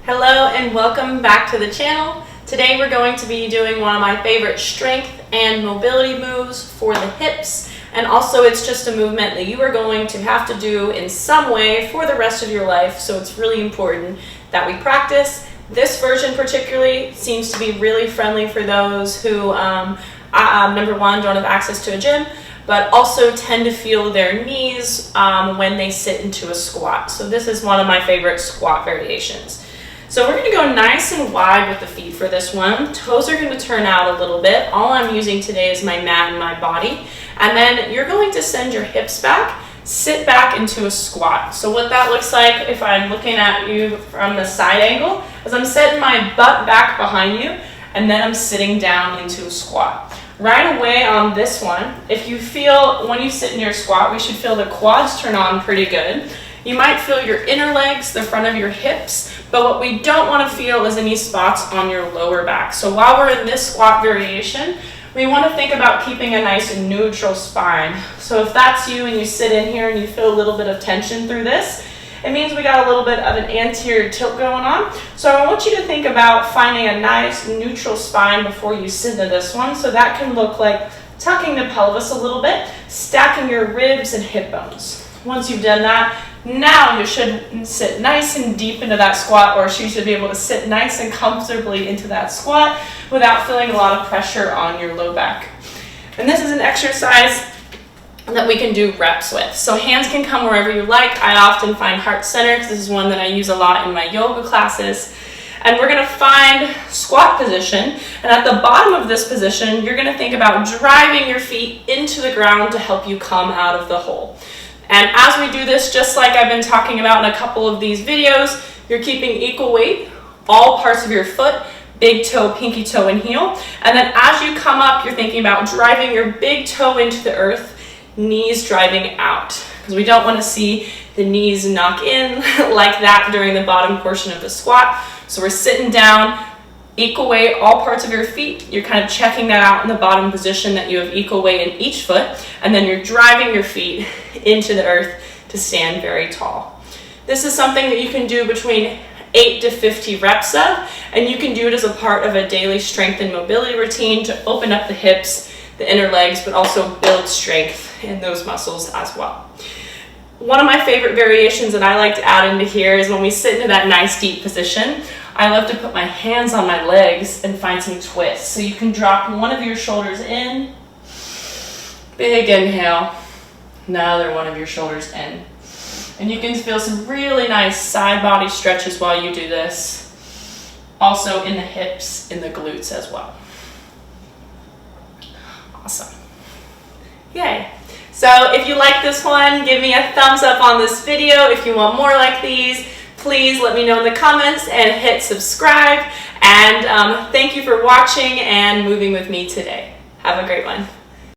Hello and welcome back to the channel. Today we're going to be doing one of my favorite strength and mobility moves for the hips, and also it's just a movement that you are going to have to do in some way for the rest of your life, so it's really important that we practice. This version particularly seems to be really friendly for those who number one, don't have access to a gym, but also tend to feel their knees when they sit into a squat. So this is one of my favorite squat variations. So we're going to go nice and wide with the feet for this one. Toes are going to turn out a little bit. All I'm using today is my mat and my body. And then you're going to send your hips back, sit back into a squat. So what that looks like, if I'm looking at you from the side angle, is I'm setting my butt back behind you, and then I'm sitting down into a squat. Right away on this one, if you feel, when you sit in your squat, we should feel the quads turn on pretty good. You might feel your inner legs, the front of your hips, but what we don't want to feel is any spots on your lower back. So while we're in this squat variation, we want to think about keeping a nice and neutral spine. So if that's you and you sit in here and you feel a little bit of tension through this, it means we got a little bit of an anterior tilt going on. So I want you to think about finding a nice neutral spine before you sit into this one. So that can look like tucking the pelvis a little bit, stacking your ribs and hip bones. Once you've done that, now you should sit nice and deep into that squat, or you should be able to sit nice and comfortably into that squat without feeling a lot of pressure on your low back. And this is an exercise that we can do reps with. So hands can come wherever you like. I often find heart center because this is one that I use a lot in my yoga classes. And we're going to find squat position. And at the bottom of this position, you're going to think about driving your feet into the ground to help you come out of the hole. And as we do this, just like I've been talking about in a couple of these videos, you're keeping equal weight, all parts of your foot, big toe, pinky toe, and heel. And then as you come up, you're thinking about driving your big toe into the earth, knees driving out. Because we don't want to see the knees knock in like that during the bottom portion of the squat. So we're sitting down, equal weight, all parts of your feet. You're kind of checking that out in the bottom position that you have equal weight in each foot. And then you're driving your feet into the earth to stand very tall. This is something that you can do between 8 to 50 reps of, and you can do it as a part of a daily strength and mobility routine to open up the hips, the inner legs, but also build strength in those muscles as well. One of my favorite variations that I like to add into here is when we sit into that nice deep position, I love to put my hands on my legs and find some twists. So you can drop one of your shoulders in, big inhale, another one of your shoulders in. And you can feel some really nice side body stretches while you do this. Also in the hips, in the glutes as well. Awesome. Yay. So if you like this one, give me a thumbs up on this video. If you want more like these, please let me know in the comments and hit subscribe. And thank you for watching and moving with me today. Have a great one.